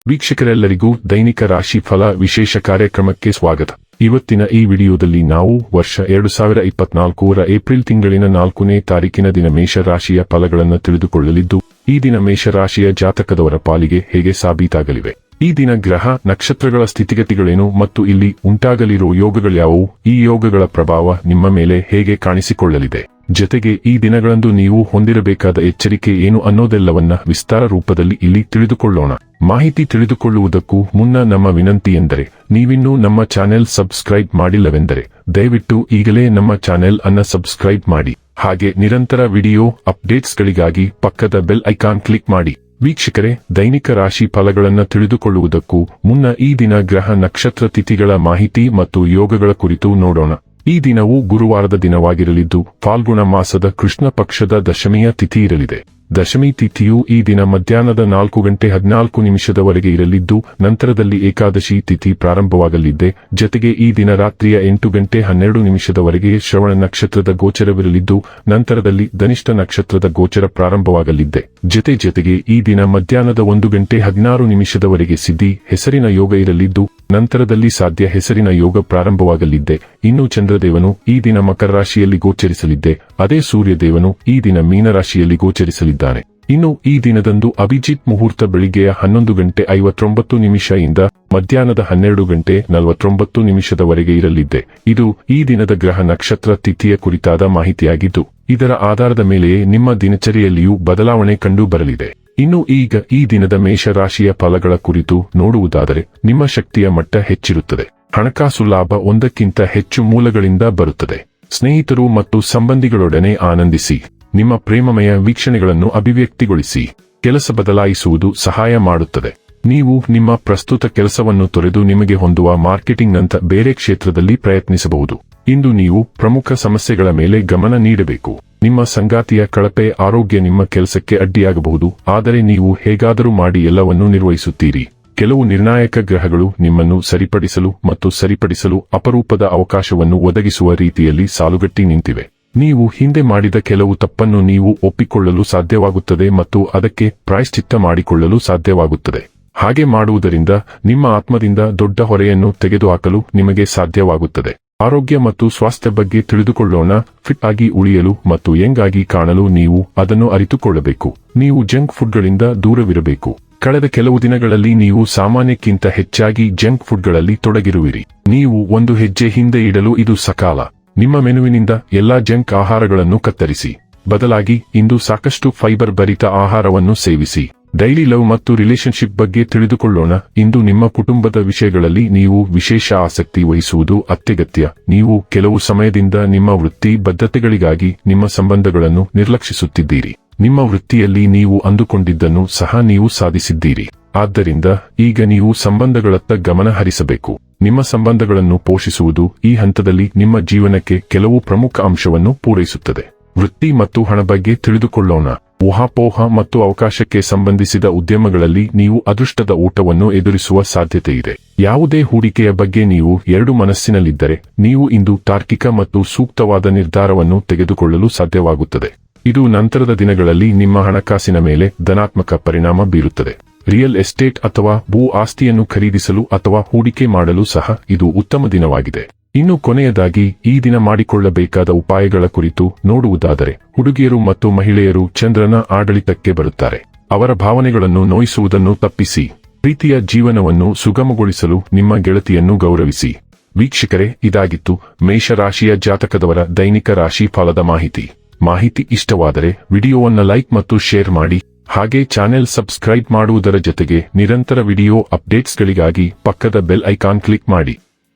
ವೀಕ್ಷಕರೆಲ್ಲರಿಗೂ ದೈನಿಕ ರಾಶಿ ಫಲ ವಿಶೇಷ ಕಾರ್ಯಕ್ರಮಕ್ಕೆ ಸ್ವಾಗತ. ಇವತ್ತಿನ ಈ ವಿಡಿಯೋದಲ್ಲಿ ನಾವು ವರ್ಷ 2024ರ ಏಪ್ರಿಲ್ ತಿಂಗಳಿನ 4ನೇ ತಾರೀಕಿನ ದಿನ ಮೇಷರಾಶಿಯ ಫಲಗಳನ್ನು ತಿಳಿದುಕೊಳ್ಳಲಿದ್ದು, ಈ ದಿನ ಮೇಷರಾಶಿಯ ಜಾತಕದವರ ಪಾಲಿಗೆ ಹೇಗೆ ಸಾಬೀತಾಗಲಿವೆ, ಈ ದಿನ ಗ್ರಹ ನಕ್ಷತ್ರಗಳ ಸ್ಥಿತಿಗತಿಗಳೇನು ಮತ್ತು ಇಲ್ಲಿ ಉಂಟಾಗಲಿರುವ ಯೋಗಗಳ್ಯಾವುವು, ಈ ಯೋಗಗಳ ಪ್ರಭಾವ ನಿಮ್ಮ ಮೇಲೆ ಹೇಗೆ ಕಾಣಿಸಿಕೊಳ್ಳಲಿದೆ, ಜೊತೆಗೆ ಈ ದಿನಗಳಂದು ನೀವು ಹೊಂದಿರಬೇಕಾದ ಎಚ್ಚರಿಕೆ ಏನು ಅನ್ನೋದೆಲ್ಲವನ್ನ ವಿಸ್ತಾರ ರೂಪದಲ್ಲಿ ಇಲ್ಲಿ ತಿಳಿದುಕೊಳ್ಳೋಣ. ಮಾಹಿತಿ ತಿಳಿದುಕೊಳ್ಳುವುದಕ್ಕೂ ಮುನ್ನ ನಮ್ಮ ವಿನಂತಿಯೆಂದರೆ, ನೀವಿನ್ನೂ ನಮ್ಮ ಚಾನೆಲ್ ಸಬ್ಸ್ಕ್ರೈಬ್ ಮಾಡಿಲ್ಲವೆಂದರೆ ದಯವಿಟ್ಟು ಈಗಲೇ ನಮ್ಮ ಚಾನೆಲ್ ಅನ್ನ ಸಬ್ಸ್ಕ್ರೈಬ್ ಮಾಡಿ. ಹಾಗೆ ನಿರಂತರ ವಿಡಿಯೋ ಅಪ್ಡೇಟ್ಸ್ಗಳಿಗಾಗಿ ಪಕ್ಕದ ಬೆಲ್ ಐಕಾನ್ ಕ್ಲಿಕ್ ಮಾಡಿ. ವೀಕ್ಷಕರೇ, ದೈನಿಕ ರಾಶಿ ಫಲಗಳನ್ನು ತಿಳಿದುಕೊಳ್ಳುವುದಕ್ಕೂ ಮುನ್ನ ಈ ದಿನ ಗ್ರಹ ನಕ್ಷತ್ರ ತಿಥಿಗಳ ಮಾಹಿತಿ ಮತ್ತು ಯೋಗಗಳ ಕುರಿತು ನೋಡೋಣ. ಈ ದಿನವು ಗುರುವಾರದ ದಿನವಾಗಿರಲಿದ್ದು, ಫಾಲ್ಗುಣ ಮಾಸದ ಕೃಷ್ಣ ಪಕ್ಷದ ದಶಮಿಯ ತಿಥಿ ಇರಲಿದೆ. ದಶಮಿ ತಿಥಿಯು ಈ ದಿನ ಮಧ್ಯಾಹ್ನದ 4:14 ಇರಲಿದ್ದು, ನಂತರದಲ್ಲಿ ಏಕಾದಶಿ ತಿಥಿ ಪ್ರಾರಂಭವಾಗಲಿದೆ. ಜೊತೆಗೆ ಈ ದಿನ ರಾತ್ರಿಯ 8:12 ಶ್ರವಣ ನಕ್ಷತ್ರದ ಗೋಚರವಿರಲಿದ್ದು, ನಂತರದಲ್ಲಿ ಧನಿಷ್ಠ ನಕ್ಷತ್ರದ ಗೋಚರ ಪ್ರಾರಂಭವಾಗಲಿದೆ. ಜೊತೆಗೆ ಈ ದಿನ ಮಧ್ಯಾಹ್ನದ 1:16 ಸಿದ್ಧಿ ಹೆಸರಿನ ಯೋಗ ಇರಲಿದ್ದು, ನಂತರದಲ್ಲಿ ಸಾಧ್ಯ ಹೆಸರಿನ ಯೋಗ ಪ್ರಾರಂಭವಾಗಲಿದೆ. ಇನ್ನು ಚಂದ್ರದೇವನು ಈ ದಿನ ಮಕರ ರಾಶಿಯಲ್ಲಿ ಗೋಚರಿಸಲಿದ್ದೆ, ಅದೇ ಸೂರ್ಯದೇವನು ಈ ದಿನ ಮೀನರಾಶಿಯಲ್ಲಿ ಗೋಚರಿಸಲಿದ್ದಾನೆ. ಇನ್ನು ಈ ದಿನದಂದು ಅಭಿಜಿತ್ ಮುಹೂರ್ತ ಬೆಳಿಗ್ಗೆಯ 11:59 ಇಂದ ಮಧ್ಯಾಹ್ನದ 12:49 ಇರಲಿದೆ. ಇದು ಈ ದಿನದ ಗ್ರಹ ನಕ್ಷತ್ರ ತಿಥಿಯ ಕುರಿತಾದ ಮಾಹಿತಿಯಾಗಿದ್ದು, ಇದರ ಆಧಾರದ ಮೇಲೆಯೇ ನಿಮ್ಮ ದಿನಚರಿಯಲ್ಲಿಯೂ ಬದಲಾವಣೆ ಕಂಡು ಬರಲಿದೆ. ಇನ್ನು ಈಗ ಈ ದಿನದ ಮೇಷರಾಶಿಯ ಫಲಗಳ ಕುರಿತು ನೋಡುವುದಾದರೆ, ನಿಮ್ಮ ಶಕ್ತಿಯ ಮಟ್ಟ ಹೆಚ್ಚಿರುತ್ತದೆ. ಹಣಕಾಸು ಲಾಭ ಒಂದಕ್ಕಿಂತ ಹೆಚ್ಚು ಮೂಲಗಳಿಂದ ಬರುತ್ತದೆ. ಸ್ನೇಹಿತರು ಮತ್ತು ಸಂಬಂಧಿಗಳೊಡನೆ ಆನಂದಿಸಿ. ನಿಮ್ಮ ಪ್ರೇಮಮಯ ವೀಕ್ಷಣೆಗಳನ್ನು ಅಭಿವ್ಯಕ್ತಿಗೊಳಿಸಿ. ಕೆಲಸ ಬದಲಾಯಿಸುವುದು ಸಹಾಯ ಮಾಡುತ್ತದೆ. ನೀವು ನಿಮ್ಮ ಪ್ರಸ್ತುತ ಕೆಲಸವನ್ನು ತೊರೆದು ನಿಮಗೆ ಹೊಂದುವ ಮಾರ್ಕೆಟಿಂಗ್ನಂಥ ಬೇರೆ ಕ್ಷೇತ್ರದಲ್ಲಿ ಪ್ರಯತ್ನಿಸಬಹುದು. ಇಂದು ನೀವು ಪ್ರಮುಖ ಸಮಸ್ಯೆಗಳ ಮೇಲೆ ಗಮನ ನೀಡಬೇಕು. ನಿಮ್ಮ ಸಂಗಾತಿಯ ಕಳಪೆ ಆರೋಗ್ಯ ನಿಮ್ಮ ಕೆಲಸಕ್ಕೆ ಅಡ್ಡಿಯಾಗಬಹುದು, ಆದರೆ ನೀವು ಹೇಗಾದರೂ ಮಾಡಿ ಎಲ್ಲವನ್ನೂ ನಿರ್ವಹಿಸುತ್ತೀರಿ. ಕೆಲವು ನಿರ್ಣಾಯಕ ಗ್ರಹಗಳು ನಿಮ್ಮನ್ನು ಸರಿಪಡಿಸಲು ಅಪರೂಪದ ಅವಕಾಶವನ್ನು ಒದಗಿಸುವ ರೀತಿಯಲ್ಲಿ ಸಾಲುಗಟ್ಟಿ ನಿಂತಿವೆ. ನೀವು ಹಿಂದೆ ಮಾಡಿದ ಕೆಲವು ತಪ್ಪನ್ನು ನೀವು ಒಪ್ಪಿಕೊಳ್ಳಲು ಸಾಧ್ಯವಾಗುತ್ತದೆ ಮತ್ತು ಅದಕ್ಕೆ ಪ್ರಾಯಶ್ಚಿತ್ತ ಮಾಡಿಕೊಳ್ಳಲು ಸಾಧ್ಯವಾಗುತ್ತದೆ. ಹಾಗೆ ಮಾಡುವುದರಿಂದ ನಿಮ್ಮ ಆತ್ಮದಿಂದ ದೊಡ್ಡ ಹೊರೆಯನ್ನು ತೆಗೆದುಹಾಕಲು ನಿಮಗೆ ಸಾಧ್ಯವಾಗುತ್ತದೆ. ಆರೋಗ್ಯ ಮತ್ತು ಸ್ವಾಸ್ಥ್ಯ ಬಗ್ಗೆ ತಿಳಿದುಕೊಳ್ಳೋಣ. ಫಿಟ್ ಆಗಿ ಉಳಿಯಲು ಮತ್ತು ಯಂಗ್ ಆಗಿ ಕಾಣಲು ನೀವು ಅದನ್ನು ಅರಿತುಕೊಳ್ಳಬೇಕು. ನೀವು ಜಂಕ್ ಫುಡ್ಗಳಿಂದ ದೂರವಿರಬೇಕು. ಕಳೆದ ಕೆಲವು ದಿನಗಳಲ್ಲಿ ನೀವು ಸಾಮಾನ್ಯಕ್ಕಿಂತ ಹೆಚ್ಚಾಗಿ ಜಂಕ್ ಫುಡ್ಗಳಲ್ಲಿ ತೊಡಗಿರುವಿರಿ. ನೀವು ಒಂದು ಹೆಜ್ಜೆ ಹಿಂದೆ ಇಡಲು ಇದು ಸಕಾಲ. ನಿಮ್ಮ ಮೆನುವಿನಿಂದ ಎಲ್ಲಾ ಜಂಕ್ ಆಹಾರಗಳನ್ನು ಕತ್ತರಿಸಿ. ಬದಲಾಗಿ ಇಂದು ಸಾಕಷ್ಟು ಫೈಬರ್ ಭರಿತ ಆಹಾರವನ್ನು ಸೇವಿಸಿ. ಡೈಲಿ ಲವ್ ಮತ್ತು ರಿಲೇಶನ್ಶಿಪ್ ಬಗ್ಗೆ ತಿಳಿದುಕೊಳ್ಳೋಣ. ಇಂದು ನಿಮ್ಮ ಕುಟುಂಬದ ವಿಷಯಗಳಲ್ಲಿ ನೀವು ವಿಶೇಷ ಆಸಕ್ತಿ ವಹಿಸುವುದು ಅತ್ಯಗತ್ಯ. ನೀವು ಕೆಲವು ಸಮಯದಿಂದ ನಿಮ್ಮ ವೃತ್ತಿ ಬದ್ಧತೆಗಳಿಗಾಗಿ ನಿಮ್ಮ ಸಂಬಂಧಗಳನ್ನು ನಿರ್ಲಕ್ಷಿಸುತ್ತಿದ್ದೀರಿ. ನಿಮ್ಮ ವೃತ್ತಿಯಲ್ಲಿ ನೀವು ಅಂದುಕೊಂಡಿದ್ದನ್ನು ಸಹ ನೀವು ಸಾಧಿಸಿದ್ದೀರಿ. ಆದ್ದರಿಂದ ಈಗ ನೀವು ಸಂಬಂಧಗಳತ್ತ ಗಮನ ಹರಿಸಬೇಕು. ನಿಮ್ಮ ಸಂಬಂಧಗಳನ್ನು ಪೋಷಿಸುವುದು ಈ ಹಂತದಲ್ಲಿ ನಿಮ್ಮ ಜೀವನಕ್ಕೆ ಕೆಲವು ಪ್ರಮುಖ ಅಂಶವನ್ನು ಪೂರೈಸುತ್ತದೆ. ವೃತ್ತಿ ಮತ್ತು ಹಣ ಬಗ್ಗೆ ತಿಳಿದುಕೊಳ್ಳೋಣ. ಊಹಾಪೋಹ ಮತ್ತು ಅವಕಾಶಕ್ಕೆ ಸಂಬಂಧಿಸಿದ ಉದ್ಯಮಗಳಲ್ಲಿ ನೀವು ಅದೃಷ್ಟದ ಊಟವನ್ನು ಎದುರಿಸುವ ಸಾಧ್ಯತೆ ಇದೆ. ಯಾವುದೇ ಹೂಡಿಕೆಯ ಬಗ್ಗೆ ನೀವು ಎರಡು ಮನಸ್ಸಿನಲ್ಲಿದ್ದರೆ, ನೀವು ಇಂದು ತಾರ್ಕಿಕ ಮತ್ತು ಸೂಕ್ತವಾದ ನಿರ್ಧಾರವನ್ನು ತೆಗೆದುಕೊಳ್ಳಲು ಸಾಧ್ಯವಾಗುತ್ತದೆ. ಇದು ನಂತರದ ದಿನಗಳಲ್ಲಿ ನಿಮ್ಮ ಹಣಕಾಸಿನ ಮೇಲೆ ಧನಾತ್ಮಕ ಪರಿಣಾಮ ಬೀರುತ್ತದೆ. ರಿಯಲ್ ಎಸ್ಟೇಟ್ ಅಥವಾ ಭೂ ಆಸ್ತಿಯನ್ನು ಖರೀದಿಸಲು ಅಥವಾ ಹೂಡಿಕೆ ಮಾಡಲು ಸಹ ಇದು ಉತ್ತಮ ದಿನವಾಗಿದೆ. ಇನ್ನು ಕೊನೆಯದಾಗಿ ಈ ದಿನ ಮಾಡಿಕೊಳ್ಳಬೇಕಾದ ಉಪಾಯಗಳ ಕುರಿತು ನೋಡುವುದಾದರೆ, ಹುಡುಗಿಯರು ಮತ್ತು ಮಹಿಳೆಯರು ಚಂದ್ರನ ಆಡಳಿತಕ್ಕೆ ಬರುತ್ತಾರೆ. ಅವರ ಭಾವನೆಗಳನ್ನು ನೋಯಿಸುವುದನ್ನು ತಪ್ಪಿಸಿ. ಪ್ರೀತಿಯ ಜೀವನವನ್ನು ಸುಗಮಗೊಳಿಸಲು ನಿಮ್ಮ ಗೆಳತಿಯನ್ನು ಗೌರವಿಸಿ. ವೀಕ್ಷಕರೇ, ಇದಾಗಿತ್ತು ಮೇಷರಾಶಿಯ ಜಾತಕದವರ ದೈನಿಕ ರಾಶಿ ಫಲದ ಮಾಹಿತಿ ಇಷ್ಟವಾದರೆ ವಿಡಿಯೋವನ್ನು ಲೈಕ್ ಮತ್ತು ಶೇರ್ ಮಾಡಿ. ಹಾಗೆ ಚಾನೆಲ್ ಸಬ್ಸ್ಕ್ರೈಬ್ ಮಾಡುವುದರ ಜೊತೆಗೆ ನಿರಂತರ ವಿಡಿಯೋ ಅಪ್ಡೇಟ್ಸ್ಗಳಿಗಾಗಿ ಪಕ್ಕದ ಬೆಲ್ ಐಕಾನ್ ಕ್ಲಿಕ್ ಮಾಡಿ.